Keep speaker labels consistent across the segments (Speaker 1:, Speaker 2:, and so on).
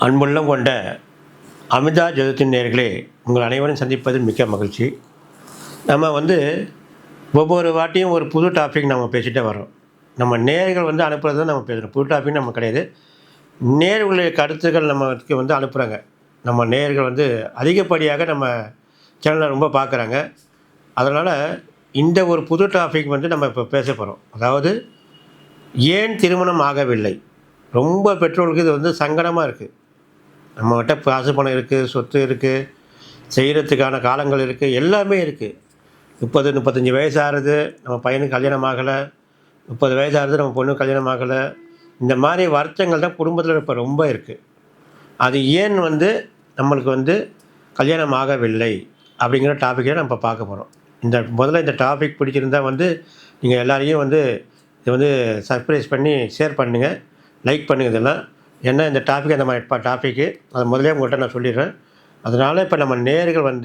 Speaker 1: அன்புள்ளம் கொண்ட அமிர்தா ஜோதித்தின் நேயர்களே, உங்கள் அனைவரையும் சந்திப்பதில் மிக்க மகிழ்ச்சி. நம்ம ஒவ்வொரு வாட்டியும் ஒரு புது டாபிக் நம்ம பேசிட்டே வரோம். நம்ம நேயர்கள் அனுப்புறது தான் நம்ம பேசுகிறோம். புது டாபிக் நம்ம கிடையாது. நேயர்களுடைய கருத்துக்கள் நமக்கு அனுப்புகிறாங்க. நம்ம நேயர்கள் அதிகப்படியாக நம்ம சேனலை ரொம்ப பார்க்குறாங்க. அதனால் இந்த ஒரு புது டாபிக் நம்ம இப்போ பேச போகிறோம். அதாவது ஏன் திருமணம் ஆகவில்லை? ரொம்ப பெற்றோர்களுக்கு இது சங்கடமாக இருக்குது. நம்மகிட்ட காசு பணம் இருக்குது, சொத்து இருக்குது, செய்கிறதுக்கான காலங்கள் இருக்குது, எல்லாமே இருக்குது. 30, 35 வயசு ஆகுது, நம்ம பையனுக்கு கல்யாணம் ஆகலை. 30 வயசு ஆகுது, நம்ம பொண்ணுக்கு கல்யாணம் ஆகலை. இந்த மாதிரி வருத்தங்கள் தான் குடும்பத்தில் இப்போ ரொம்ப இருக்குது. அது ஏன் நம்மளுக்கு கல்யாணம் ஆகவில்லை அப்படிங்கிற டாப்பிக்கை நம்ம இப்போ பார்க்க போகிறோம். முதல்ல இந்த டாபிக் பிடிச்சிருந்தா நீங்கள் எல்லாரையும் இதை சர்ப்ரைஸ் பண்ணி ஷேர் பண்ணுங்கள், லைக் பண்ணுங்கள். இதெல்லாம் ஏன்னா இந்த டாபிக் அந்த மாதிரி டாப்பிக்கு அதை முதலே உங்கள்கிட்ட நான் சொல்லிடுறேன். அதனால் இப்போ நம்ம நேயர்கள்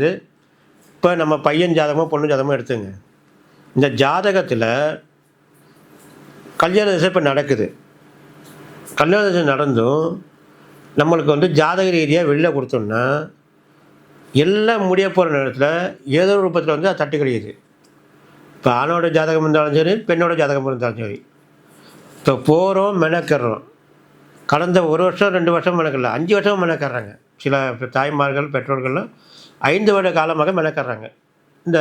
Speaker 1: இப்போ நம்ம பையன் ஜாதகமோ பொண்ணு ஜாதகமோ எடுத்துங்க. இந்த ஜாதகத்தில் கல்யாண திசை இப்போ நடக்குது. கல்யாண திசை நடந்தும் நம்மளுக்கு ஜாதக ரீதியாக வெளில கொடுத்தோம்னா எல்லாம் முடிய போகிற நேரத்தில் ஏதோ ஒரு ரூபத்தில் அது தட்டு கிடையாது. இப்போ ஆணோட ஜாதகம் இருந்தாலும் சரி, பெண்ணோட ஜாதகம் இருந்தாலும் சரி, இப்போ போகிறோம், மெனக்கிறோம். கடந்த 1 வருஷம் 2 வருஷம் மெனக்கடல, 5 வருஷம் மெனக்கறாங்க. சில தாய்மார்கள் பெற்றோர்கள்லாம் 5 வருட காலமாக மெனக்கறாங்க. இந்த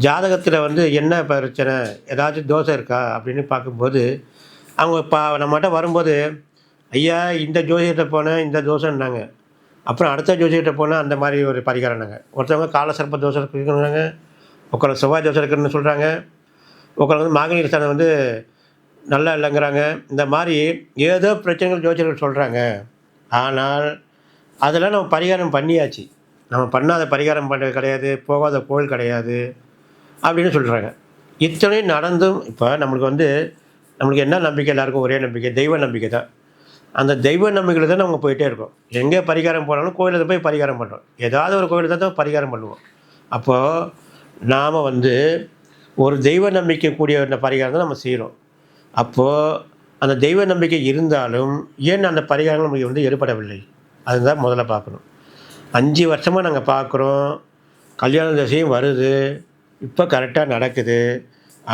Speaker 1: ஜாதகத்தில் என்ன பிரச்சனை, ஏதாச்சும் தோஷம் இருக்கா அப்படின்னு பார்க்கும்போது அவங்க நம்மகிட்ட வரும்போது, ஐயா இந்த ஜோசியர்கிட்ட போனேன் இந்த தோஷம்னாங்க. அப்புறம் அடுத்த ஜோசியர்கிட்ட போனால் அந்த மாதிரி ஒரு பரிகாரம்னாங்க. ஒருத்தவங்க காலசர்ப்ப தோஷம் இருக்குங்கிறாங்க, உட்கார செவ்வாய் தோஷம் இருக்குன்னு சொல்கிறாங்க, உட்கார மாங்கனி ஸ்தானம் நல்லா இல்லைங்கிறாங்க. இந்த மாதிரி ஏதோ பிரச்சனைகள் ஜோதிடர்கள் சொல்கிறாங்க. ஆனால் அதெல்லாம் நம்ம பரிகாரம் பண்ணியாச்சு. நம்ம பண்ணாத பரிகாரம் பண்ணுறது கிடையாது, போகாத கோவில் கிடையாது அப்படின்னு சொல்கிறாங்க. இத்தனையும் நடந்தும் இப்போ நம்மளுக்கு என்ன நம்பிக்கை? எல்லாருக்கும் ஒரே நம்பிக்கை, தெய்வ நம்பிக்கை தான். அந்த தெய்வ நம்பிக்கையில் தான் நம்ம போயிட்டே இருக்கோம். எங்கே பரிகாரம் போனாலும் கோவிலில் போய் பரிகாரம் பண்ணுறோம். ஏதாவது ஒரு கோவிலில் தான் பரிகாரம் பண்ணுவோம். அப்போது நாம் ஒரு தெய்வ நம்பிக்கை கூடிய அந்த பரிகாரம் தான் நம்ம செய்கிறோம். அப்போது அந்த தெய்வ நம்பிக்கை இருந்தாலும் ஏன் அந்த பரிகாரங்கள் நமக்கு ஏற்படவில்லை? அதுதான் முதல்ல பார்க்கணும். 5 வருஷமாக நாங்கள் பார்க்குறோம், கல்யாண திசையும் வருது, இப்போ கரெக்டாக நடக்குது.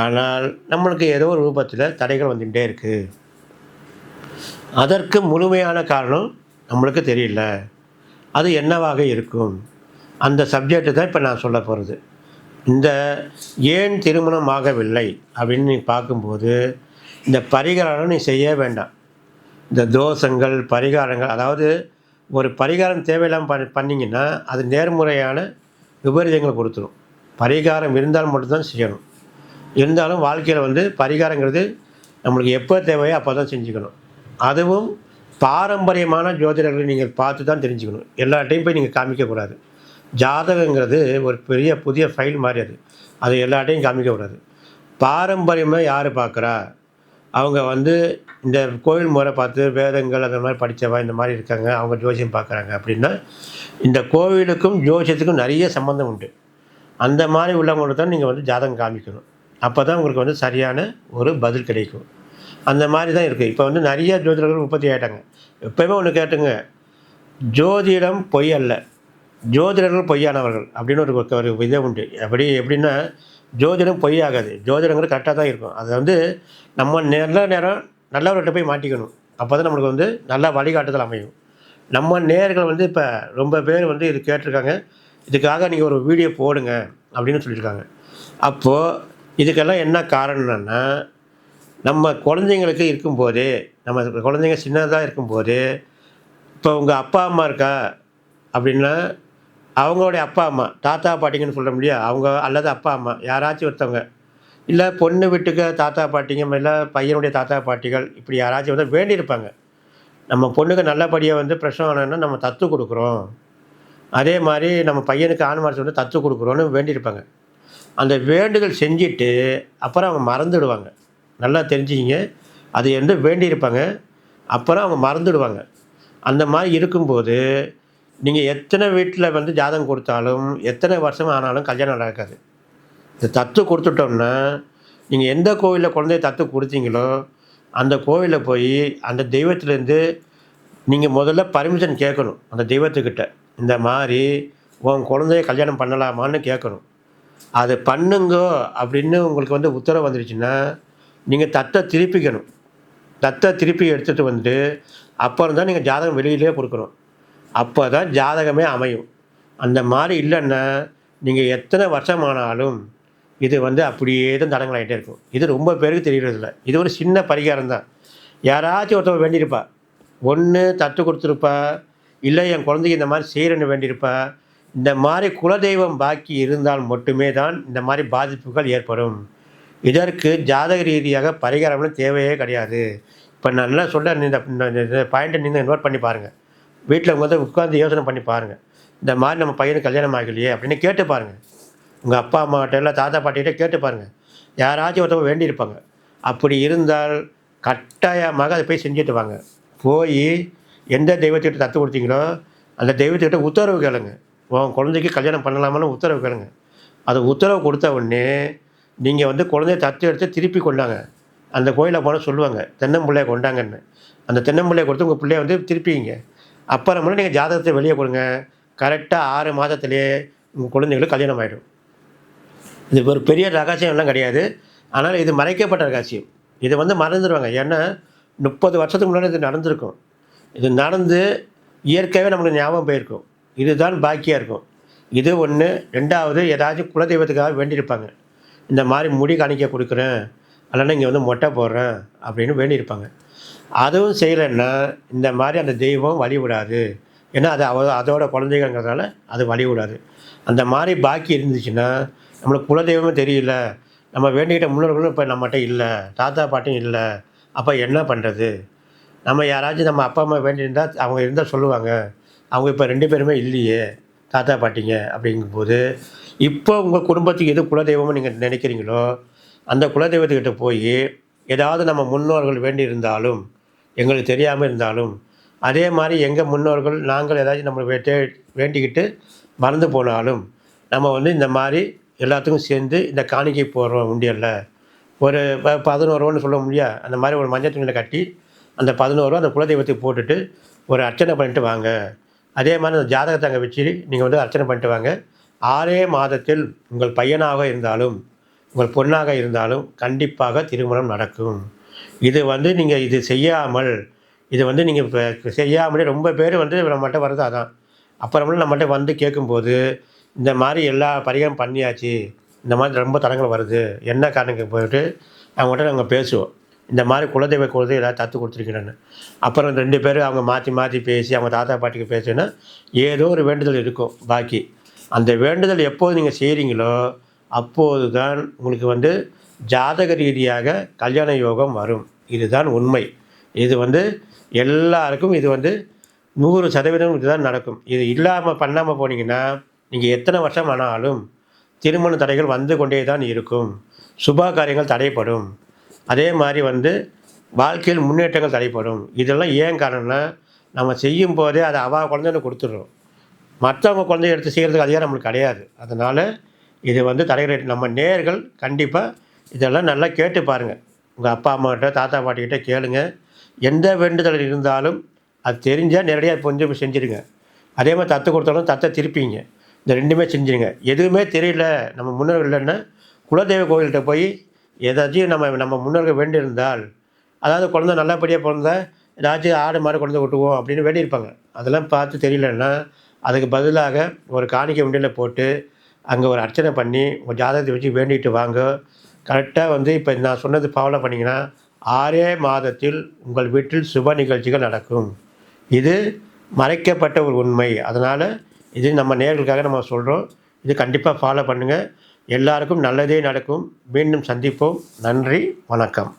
Speaker 1: ஆனால் நம்மளுக்கு ஏதோ ஒரு ரூபத்தில் தடைகள் வந்துகிட்டே இருக்குது. அதற்கு முழுமையான காரணம் நம்மளுக்கு தெரியல. அது என்னவாக இருக்கும்? அந்த சப்ஜெக்டு தான் இப்போ நான் சொல்ல போகிறது. இந்த ஏன் திருமணம் ஆகவில்லை அப்படின்னு நீ பார்க்கும்போது இந்த பரிகாரம் நீ செய்ய வேண்டாம். இந்த தோஷங்கள் பரிகாரங்கள், அதாவது ஒரு பரிகாரம் தேவையில்லாமல் பண்ணிங்கன்னா அது நேர்முறையான விபரீதங்களை கொடுத்துரும். பரிகாரம் இருந்தாலும் மட்டும்தான் செய்யணும். இருந்தாலும் வாழ்க்கையில் பரிகாரங்கிறது நம்மளுக்கு எப்போ தேவையோ அப்போ தான் செஞ்சுக்கணும். அதுவும் பாரம்பரியமான ஜோதிடர்களை நீங்கள் பார்த்து தான் தெரிஞ்சுக்கணும். எல்லாட்டையும் போய் நீங்கள் காமிக்கக்கூடாது. ஜாதகங்கிறது ஒரு பெரிய புதிய ஃபைல் மாதிரி, அது எல்லாட்டையும் காமிக்கக்கூடாது. பாரம்பரியமாக யார் பார்க்குறா, அவங்க இந்த கோவில் முறை பார்த்து வேதங்கள் அந்த மாதிரி படித்தவா இந்த மாதிரி இருக்காங்க, அவங்க ஜோசியம் பார்க்குறாங்க அப்படின்னா இந்த கோவிலுக்கும் ஜோசியத்துக்கும் நிறைய சம்மந்தம் உண்டு. அந்த மாதிரி உள்ளவங்களுக்கு தான் நீங்கள் ஜாதகம் காமிக்கணும். அப்போ தான் உங்களுக்கு சரியான ஒரு பதில் கிடைக்கும். அந்த மாதிரி தான் இருக்குது. இப்போ நிறைய ஜோதிடர்கள் உற்பத்தி ஆகிட்டாங்க. எப்போயுமே ஒன்று கேட்டுங்க, ஜோதிடம் பொய் அல்ல, ஜோதிடர்கள் பொய்யானவர்கள் அப்படின்னு ஒரு இதே உண்டு. எப்படின்னா ஜோதிடம் பொய் ஆகாது. ஜோதிடங்கிறது கரெக்டாக தான் இருக்கும். அது நம்ம நேரம் நல்லவர்கிட்ட போய் மாட்டிக்கணும். அப்போ தான் நம்மளுக்கு நல்லா வழிகாட்டுதல் அமையும். நம்ம நேயர்கள் இப்போ ரொம்ப பேர் இது கேட்டிருக்காங்க, இதுக்காக நீங்கள் ஒரு வீடியோ போடுங்க அப்படின்னு சொல்லியிருக்காங்க. அப்போது இதுக்கெல்லாம் என்ன காரணம்னா, நம்ம குழந்தைங்களுக்கு இருக்கும்போதே, நம்ம குழந்தைங்க சின்னதாக இருக்கும்போது, இப்போ உங்கள் அப்பா அம்மா இருக்கா அப்படின்னா அவங்களுடைய அப்பா அம்மா, தாத்தா பாட்டிங்கன்னு சொல்ல முடியாது, அவங்க அல்லது அப்பா அம்மா யாராச்சும் ஒருத்தவங்க, இல்லை பொண்ணு வீட்டுக்கு தாத்தா பாட்டிங்க, இல்லை பையனுடைய தாத்தா பாட்டிகள், இப்படி யாராச்சும் வேண்டியிருப்பாங்க. நம்ம பொண்ணுக்கு நல்லபடியாக பிரசவம் ஆனோன்னா நம்ம தத்து கொடுக்குறோம், அதே மாதிரி நம்ம பையனுக்கு ஆண் வாரிசு தத்து கொடுக்குறோன்னு வேண்டியிருப்பாங்க. அந்த வேண்டுதல் செஞ்சுட்டு அப்புறம் அவங்க மறந்துடுவாங்க. நல்லா தெரிஞ்சுக்கிங்க, அது வேண்டியிருப்பாங்க, அப்புறம் அவங்க மறந்துடுவாங்க. அந்த மாதிரி இருக்கும்போது நீங்கள் எத்தனை வீட்டில் ஜாதகம் கொடுத்தாலும் எத்தனை வருஷம் ஆனாலும் கல்யாணம் நடக்காது. இந்த தத்து கொடுத்துட்டோம்னா நீங்கள் எந்த கோவிலில் குழந்தைய தத்து கொடுத்தீங்களோ அந்த கோவிலில் போய் அந்த தெய்வத்திலேருந்து நீங்கள் முதல்ல பர்மிஷன் கேட்கணும் அந்த தெய்வத்துக்கிட்ட. இந்த மாதிரி உன் குழந்தைய கல்யாணம் பண்ணலாமான்னு கேட்கணும். அது பண்ணுங்கோ அப்படின்னு உங்களுக்கு வந்து உத்தரவு வந்துருச்சுன்னா, நீங்கள் தட்டை திருப்பிக்கணும். தட்டை திருப்பி எடுத்துகிட்டு வந்து அப்புறம் தான் நீங்கள் ஜாதகம் வெளியிலேயே கொடுக்கணும். அப்போ தான் ஜாதகமே அமையும். அந்த மாதிரி இல்லைன்னா, நீங்கள் எத்தனை வருஷம் ஆனாலும் இது வந்து அப்படியே தான் தடங்கலாகிட்டே இருக்கும். இது ரொம்ப பேருக்கு தெரியறதில்ல. இது ஒரு சின்ன பரிகாரம் தான். யாராச்சும் ஒருத்தவங்க வேண்டியிருப்பா. ஒன்று தட்டு கொடுத்துருப்பா, இல்லை என் குழந்தைக்கு இந்த மாதிரி செய்கிறேன்னு வேண்டியிருப்பா. இந்த மாதிரி குலதெய்வம் பாக்கி இருந்தால் மட்டுமே தான் இந்த மாதிரி பாதிப்புகள் ஏற்படும். இதற்கு ஜாதக ரீதியாக பரிகாரம்லாம் தேவையே கிடையாது. இப்போ நான் என்ன சொல்கிறேன், இந்த பாயிண்ட்டை நீங்கள் நோட் பண்ணி பாருங்கள். வீட்டில் வந்து உட்காந்து யோசனை பண்ணி பாருங்கள். இந்த மாதிரி நம்ம பையனுக்கு கல்யாணம் ஆகலையே அப்படின்னு கேட்டு பாருங்கள். உங்கள் அப்பா அம்மாகிட்ட இல்லை தாத்தா பாட்டிகிட்ட கேட்டு பாருங்கள். யாராச்சும் ஒருத்தவங்க வேண்டியிருப்பாங்க. அப்படி இருந்தால் கட்டாயமாக அதை போய் செஞ்சுட்டு வாங்க. போய் எந்த தெய்வத்துக்கிட்ட தத்து கொடுத்தீங்களோ அந்த தெய்வத்துக்கிட்ட உத்தரவு கேளுங்க. உன் குழந்தைக்கு கல்யாணம் பண்ணலாமான்னு உத்தரவு கேளுங்க. அது உத்தரவு கொடுத்த உடனே நீங்கள் வந்து குழந்தைய தத்து எடுத்து திருப்பி கொண்டாங்க. அந்த கோயிலில் போனால் சொல்லுவாங்க தென்னம்பிள்ளையை கொண்டாங்கன்னு. அந்த தென்னம்பிள்ளையை கொடுத்து உங்கள் பிள்ளைய வந்து திருப்பிங்க. அப்புறமேல நீங்கள் ஜாதகத்தை வெளியே கொடுங்க. கரெக்டாக 6 மாதத்துலேயே உங்கள் குழந்தைங்களுக்கு கல்யாணம் ஆகிடும். இது ஒரு பெரிய ரகசியம் எல்லாம் கிடையாது. ஆனால் இது மறைக்கப்பட்ட ரகசியம். இதை வந்து மறந்துடுவாங்க. ஏன்னா 30 வருஷத்துக்கு முன்னாடி இது நடந்திருக்கும். இது நடந்து இயற்கையாகவே நம்மளுக்கு ஞாபகம் போயிருக்கும். இதுதான் பாக்கியாக இருக்கும். இது ஒன்று. 2வது ஏதாச்சும் குலதெய்வத்துக்காக வேண்டியிருப்பாங்க. இந்த மாதிரி முடி காணிக்க கொடுக்குறேன், இல்லைன்னா இங்கே வந்து மொட்டை போடுறேன் அப்படின்னு வேண்டியிருப்பாங்க. அதுவும் செய்யலைன்னா இந்த மாதிரி அந்த தெய்வம் வழி விடாது. ஏன்னா அது அதோட குழந்தைங்கிறதுனால அது வழி விடாது. அந்த மாதிரி பாக்கி இருந்துச்சுன்னா நம்மளுக்கு குலதெய்வமே தெரியல, நம்ம வேண்டிக்கிட்ட முன்னோர்களும் இப்போ நம்மகிட்ட இல்லை, தாத்தா பாட்டியும் இல்லை, அப்போ என்ன பண்ணுறது? நம்ம யாராச்சும் நம்ம அப்பா அம்மா வேண்டியிருந்தால் அவங்க இருந்தால் சொல்லுவாங்க. அவங்க இப்போ 2 பேருமே இல்லையே தாத்தா பாட்டிங்க. அப்படிங்கும்போது இப்போ உங்கள் குடும்பத்துக்கு எது குலதெய்வம்னு நீங்கள் நினைக்கிறீங்களோ அந்த குலதெய்வத்துக்கிட்ட போய் ஏதாவது நம்ம முன்னோர்கள் வேண்டியிருந்தாலும் எங்களுக்கு தெரியாமல் இருந்தாலும், அதே மாதிரி எங்கள் முன்னோர்கள் நாங்கள் ஏதாச்சும் நம்ம வேண்டிக்கிட்டு மறந்து போனாலும் நம்ம வந்து இந்த மாதிரி எல்லாத்துக்கும் சேர்ந்து இந்த காணிக்கை போடுறோம் உண்டியல்ல. ஒரு 11 ரூபான்னு சொல்ல முடியா, அந்த மாதிரி ஒரு மஞ்சள் துணியில் கட்டி அந்த 11 ரூபா அந்த குலதெய்வத்துக்கு போட்டுட்டு ஒரு அர்ச்சனை பண்ணிட்டு வாங்க. அதே மாதிரி அந்த ஜாதகத்தை அங்கே வச்சு நீங்கள் வந்து அர்ச்சனை பண்ணிட்டு வாங்க. 6 மாதத்தில் உங்கள் பையனாக இருந்தாலும் உங்கள் பொண்ணாக இருந்தாலும் கண்டிப்பாக திருமணம் நடக்கும். இது வந்து நீங்கள் இது செய்யாமல் இது வந்து நீங்கள் இப்போ செய்யாமலே ரொம்ப பேர் வந்து நம்மகிட்ட வர்றது அதான். அப்புறமேல நம்மகிட்ட வந்து கேட்கும்போது இந்த மாதிரி எல்லா பரிகாரம் பண்ணியாச்சு, இந்த மாதிரி ரொம்ப தடங்கள் வருது, என்ன காரணத்துக்கு போயிட்டு அவங்ககிட்ட நாங்கள் பேசுவோம். இந்த மாதிரி குலதெய்வ கோயில் ஏதாவது தத்து கொடுத்துருக்கிறேன்னு. அப்புறம் 2 பேர் அவங்க மாற்றி மாற்றி பேசி அவங்க தாத்தா பாட்டிக்கு பேசுனா ஏதோ ஒரு வேண்டுதல் இருக்கும் பாக்கி. அந்த வேண்டுதல் எப்போது நீங்கள் செய்கிறீங்களோ அப்போது தான் உங்களுக்கு வந்து ஜாதக ரீதியாக கல்யாண யோகம் வரும். இதுதான் உண்மை. இது வந்து எல்லாருக்கும் இது வந்து 100% இதுதான் நடக்கும். இது இல்லாமல் பண்ணாமல் போனீங்கன்னா நீங்கள் எத்தனை வருஷம் ஆனாலும் திருமண தடைகள் வந்து கொண்டே தான் இருக்கும். சுப காரியங்கள் தடைப்படும். அதே மாதிரி வந்து வாழ்க்கையில் முன்னேற்றங்கள் தடைப்படும். இதெல்லாம் ஏன் காரணம்னா நம்ம செய்யும் போதே அதை குழந்தைன்னு கொடுத்துட்றோம். மற்றவங்க குழந்தைய எடுத்து செய்கிறதுக்கு அதிகாரம் நம்மளுக்கு கிடையாது. அதனால் இது வந்து தடைகள். நம்ம நேயர்கள் கண்டிப்பாக இதெல்லாம் நல்லா கேட்டு பாருங்கள். உங்கள் அப்பா அம்மாக்கிட்ட தாத்தா பாட்டிக்கிட்ட கேளுங்க. எந்த வேண்டுதல் இருந்தாலும் அது தெரிஞ்சால் நேரடியாக கொஞ்சம் போய் செஞ்சுருங்க. அதே மாதிரி தத்து கொடுத்தாலும் தத்தை திருப்பிங்க. இந்த 2மே செஞ்சுருங்க. எதுவுமே தெரியல நம்ம முன்னோர்கள் இல்லைன்னா குலதெய்வ கோயில்கிட்ட போய் ஏதாச்சும் நம்ம முன்னோர்கள் வேண்டியிருந்தால், அதாவது குழந்தை நல்லபடியாக பிறந்தா ஏதாச்சும் ஆடு மாடு குழந்தை கொட்டுவோம் அப்படின்னு வேண்டியிருப்பாங்க. அதெல்லாம் பார்த்து தெரியலன்னா அதுக்கு பதிலாக ஒரு காணிக்கை உண்டியலில் போட்டு அங்கே ஒரு அர்ச்சனை பண்ணி உங்கள் ஜாதகத்தை வச்சு வேண்டிட்டு வாங்க. கரெக்டாக வந்து இப்போ நான் சொன்னது ஃபாலோ பண்ணிங்கன்னா 6 மாதத்தில் உங்கள் வீட்டில் சுப நிகழ்ச்சிகள் நடக்கும். இது மறைக்கப்பட்ட ஒரு உண்மை. அதனால் இது நம்ம நேயர்களுக்காக நம்ம சொல்கிறோம். இது கண்டிப்பாக ஃபாலோ பண்ணுங்கள். எல்லாருக்கும் நல்லதே நடக்கும். மீண்டும் சந்திப்போம். நன்றி, வணக்கம்.